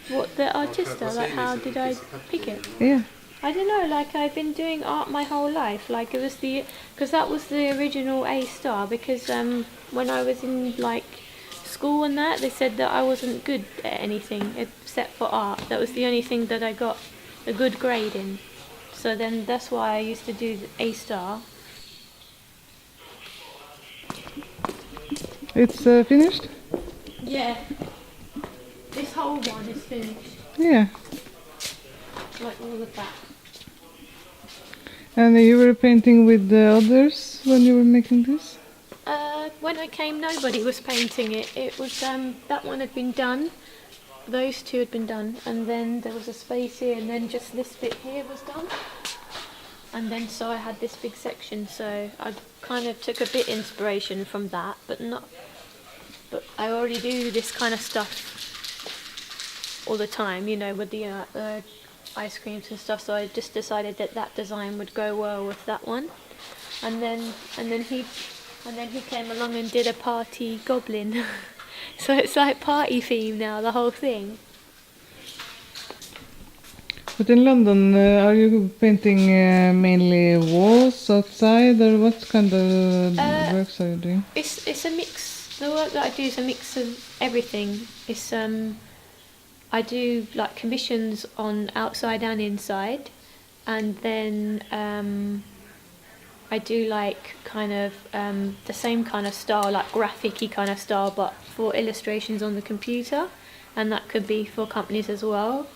What, the Artista? Like, how did I pick it? Yeah. I don't know, like, I've been doing art my whole life. Like, it was because that was the original A star, because when I was in, like, school and that, they said that I wasn't good at anything except for art. That was the only thing that I got a good grade in. So then that's why I used to do the A star. It's finished? Yeah. This whole one is finished. Yeah. Like all of that. And you were painting with the others when you were making this? When I came, nobody was painting it. It was that one had been done. Those two had been done, and then there was a space here, and then just this bit here was done. And then so I had this big section. So I kind of took a bit inspiration from that, but not. But I already do this kind of stuff all the time, you know, with the ice creams and stuff. So I just decided that that design would go well with that one. And then he came along and did a party goblin. So it's like party theme now, the whole thing. But in London, are you painting mainly walls outside, or what kind of works are you doing? It's a mix. The work that I do is a mix of everything. It's I do like commissions on outside and inside, and then I do like kind of the same kind of style, like graffiti kind of style, but for illustrations on the computer, and that could be for companies as well.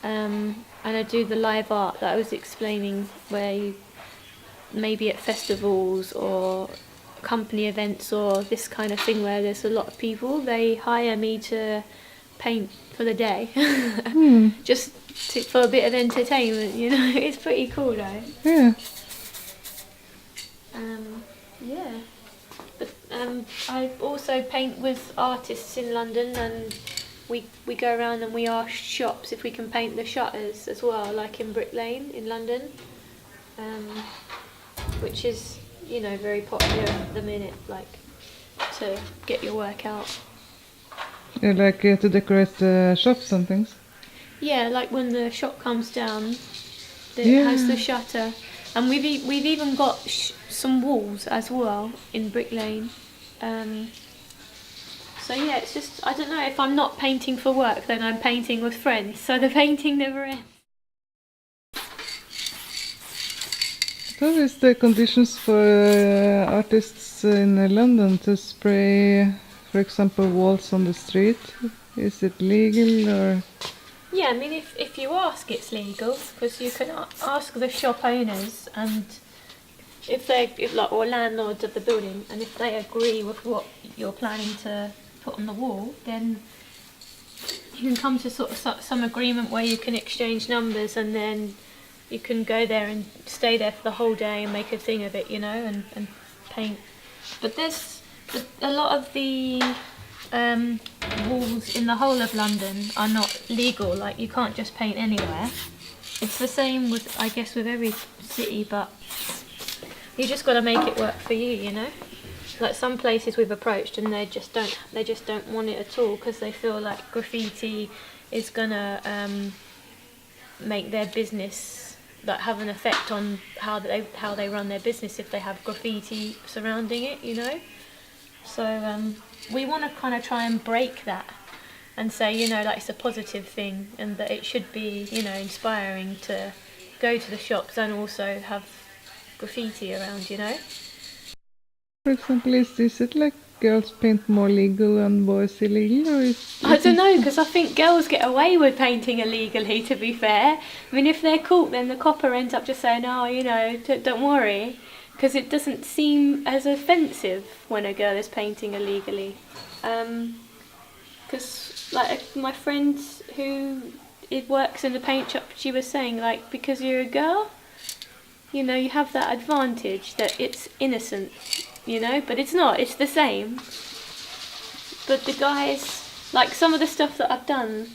And I do the live art that I was explaining, where you maybe at festivals or company events or this kind of thing where there's a lot of people, they hire me to paint for the day. Just for a bit of entertainment, you know. It's pretty cool though. Yeah. Yeah. But I also paint with artists in London, and we go around and we ask shops if we can paint the shutters as well, like in Brick Lane in London, which is, you know, very popular at the minute, like to get your work out. You like to decorate shops and things? Yeah, like when the shop comes down, it has the shutter, and we've even got some walls as well in Brick Lane. So yeah, it's just, I don't know, if I'm not painting for work, then I'm painting with friends, so the painting never ends. What is the conditions for artists in London to spray, for example, walls on the street? Is it legal or? Yeah, I mean, if you ask, it's legal, because you can ask the shop owners, and if or landlords of the building, and if they agree with what you're planning to put on the wall, then you can come to sort of some agreement where you can exchange numbers, and then you can go there and stay there for the whole day and make a thing of it, you know, and paint. But a lot of the walls in the whole of London are not legal. Like, you can't just paint anywhere. It's the same with, I guess, with every city, but you just got to make it work for you, you know. Like some places we've approached, and they just don't want it at all, because they feel like graffiti is gonna make their business, like, have an effect on how they run their business if they have graffiti surrounding it, you know. So we want to kind of try and break that and say, you know, like, it's a positive thing, and that it should be, you know, inspiring to go to the shops and also have graffiti around, you know. For example, is it like girls paint more legal and boys illegal, or is I don't know, because I think girls get away with painting illegally, to be fair. I mean, if they're caught, then the copper ends up just saying, oh, you know, don't worry, because it doesn't seem as offensive when a girl is painting illegally. Because, like, my friend who works in the paint shop, she was saying, like, because you're a girl, you know, you have that advantage that it's innocent, you know, but it's not, it's the same. But the guys, like, some of the stuff that I've done,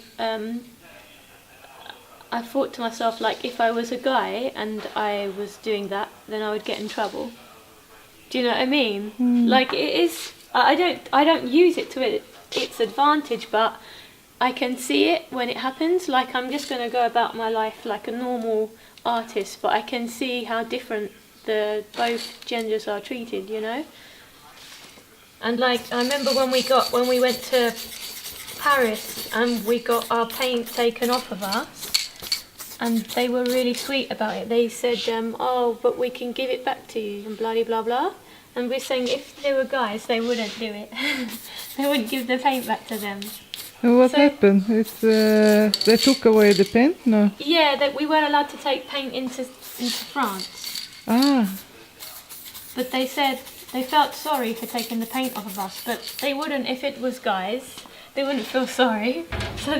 I thought to myself, like, if I was a guy and I was doing that, then I would get in trouble. Do you know what I mean? Like, it is. I don't use it to its advantage, but I can see it when it happens. Like, I'm just going to go about my life like a normal artist, but I can see how different both genders are treated, you know. And like, I remember when we went to Paris and we got our paint taken off of us, and they were really sweet about it. They said, oh, but we can give it back to you, and blah blah blah. And we're saying if they were guys, they wouldn't do it. They wouldn't give the paint back to them. And what happened? It's they took away the paint? No. Yeah, that we weren't allowed to take paint into France. Ah. But they said they felt sorry for taking the paint off of us, but they wouldn't if it was guys. They wouldn't feel sorry. So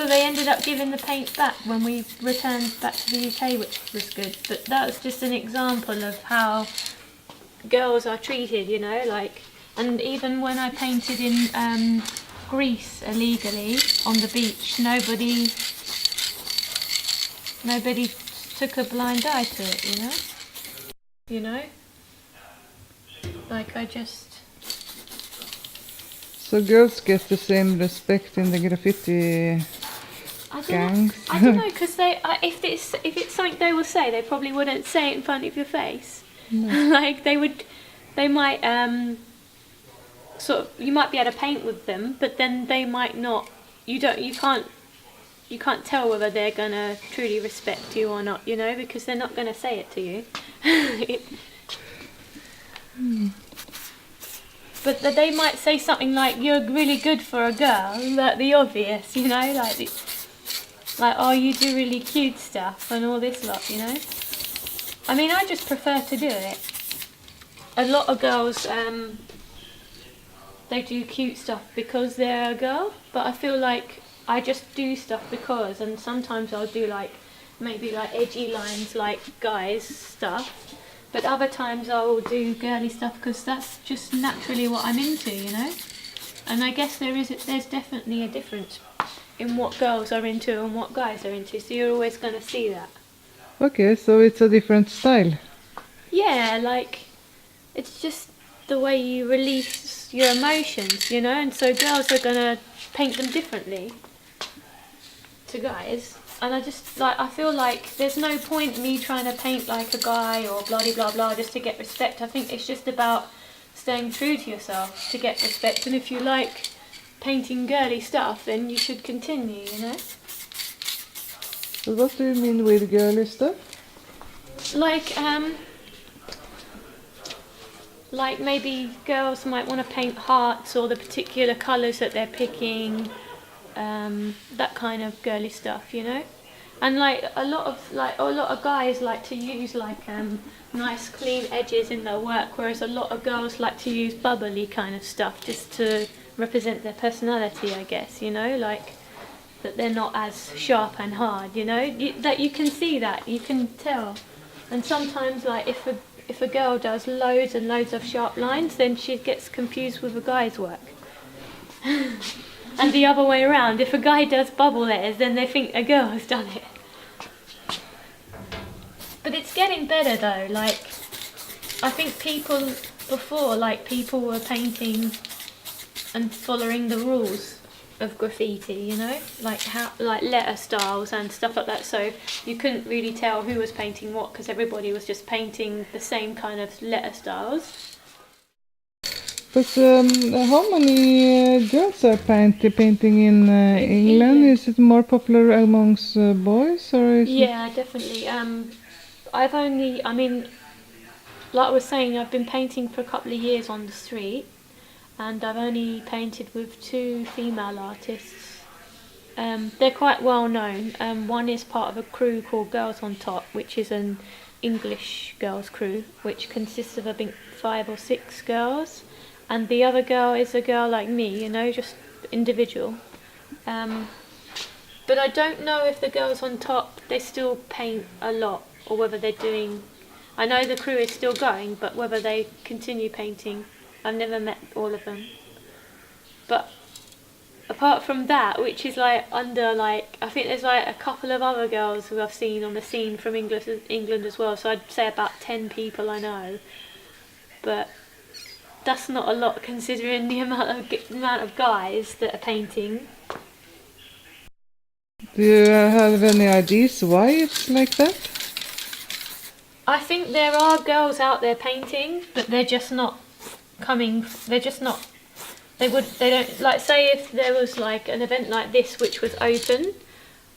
they ended up giving the paint back when we returned back to the UK, which was good. But that was just an example of how girls are treated, you know, like. And even when I painted in Greece illegally on the beach, nobody took a blind eye to it, you know. You know, like I just. So girls get the same respect in the graffiti gangs? I don't know, because if it's something they will say, they probably wouldn't say it in front of your face. No. Like they might sort of, you might be able to paint with them, but then they might not. You can't tell whether they're gonna truly respect you or not, you know, because they're not gonna say it to you. But they might say something like, "You're really good for a girl," like the obvious, you know, like "Oh, you do really cute stuff" and all this lot, you know. I mean, I just prefer to do it. A lot of girls, they do cute stuff because they're a girl, but I feel like I just do stuff because, and sometimes I'll do like maybe like edgy lines like guys stuff, but other times I will do girly stuff because that's just naturally what I'm into, you know. And I guess there's definitely a difference in what girls are into and what guys are into, so you're always going to see that. Okay, so it's a different style. Yeah, like it's just the way you release your emotions, you know, and so girls are going to paint them differently to guys. And I feel like there's no point in me trying to paint like a guy or blah blah blah just to get respect. I think it's just about staying true to yourself to get respect, and if you like painting girly stuff, then you should continue, you know. So what do you mean with girly stuff? Like maybe girls might want to paint hearts or the particular colours that they're picking, that kind of girly stuff, you know. And like a lot of guys like to use like nice clean edges in their work, whereas a lot of girls like to use bubbly kind of stuff just to represent their personality, I guess, you know, like that they're not as sharp and hard, you know, that you can see that, you can tell. And sometimes like if a girl does loads and loads of sharp lines, then she gets confused with a guy's work. And the other way around, if a guy does bubble letters, then they think a girl has done it. But it's getting better though, like I think people were painting and following the rules of graffiti, you know, like letter styles and stuff like that, so you couldn't really tell who was painting what because everybody was just painting the same kind of letter styles. But how many girls are painting in England? Is it more popular amongst boys, or is it... definitely. Like I was saying, I've been painting for a couple of years on the street, and I've only painted with 2 female artists. They're quite well known. One is part of a crew called Girls on Top, which is an English girls crew, which consists of I think 5 or 6 girls. And the other girl is a girl like me, you know, just individual. But I don't know if the Girls on Top, they still paint a lot, or whether they're doing... I know the crew is still going, but whether they continue painting, I've never met all of them. But apart from that, which is like under like, I think there's like a couple of other girls who I've seen on the scene from England as well. So I'd say about 10 people I know, but that's not a lot considering the amount of guys that are painting. Do you have any ideas why it's like that? I think there are girls out there painting, but they're just not coming. They're just not. They don't like, say if there was like an event like this which was open,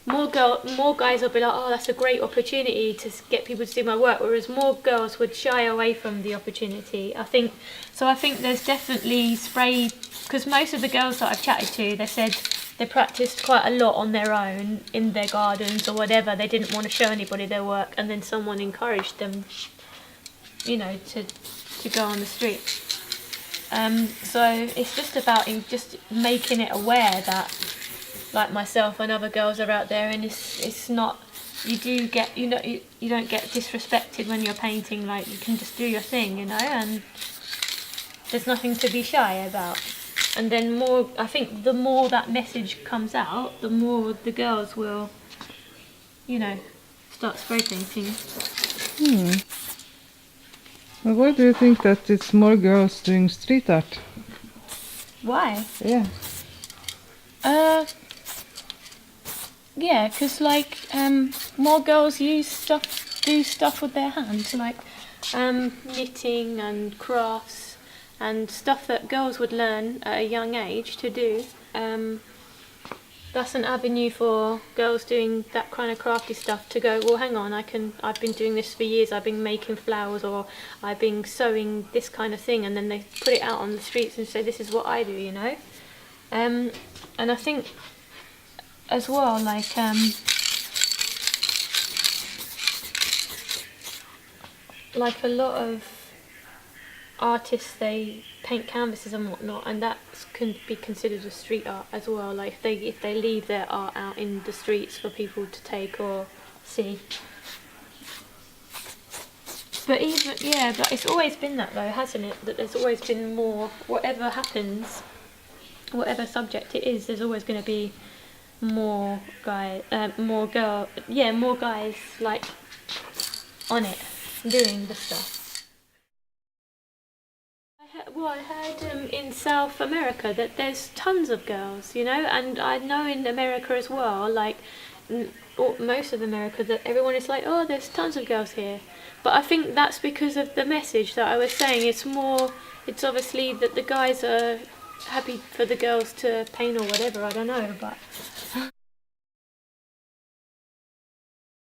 more guys will be like, oh, that's a great opportunity to get people to see my work, whereas more girls would shy away from the opportunity. I think there's definitely spray, because most of the girls that I've chatted to, they said they practiced quite a lot on their own in their gardens or whatever. They didn't want to show anybody their work, and then someone encouraged them, you know, to go on the street. So it's just about just making it aware that, like myself and other girls are out there, and it's not, you do get, you know, you don't get disrespected when you're painting. Like, you can just do your thing, you know, and there's nothing to be shy about. And then more, I think the more that message comes out, the more the girls will, you know, start spray painting. Well, why do you think that it's more girls doing street art? Why? Yeah. Yeah, because like more girls do stuff with their hands, like knitting and crafts and stuff that girls would learn at a young age to do. That's an avenue for girls doing that kind of crafty stuff to go, well, hang on, I've been doing this for years, I've been making flowers, or I've been sewing this kind of thing, and then they put it out on the streets and say, this is what I do, you know. And I think as well, like a lot of artists, they paint canvases and whatnot, and that can be considered as street art as well. Like if they leave their art out in the streets for people to take or see. But it's always been that though, hasn't it? That there's always been more. Whatever happens, whatever subject it is, there's always going to be more guys like on it, doing the stuff. I heard in South America that there's tons of girls, you know, and I know in America as well, like most of America, that everyone is like, oh, there's tons of girls here. But I think that's because of the message that I was saying. It's obviously that the guys are happy for the girls to paint or whatever, I don't know, but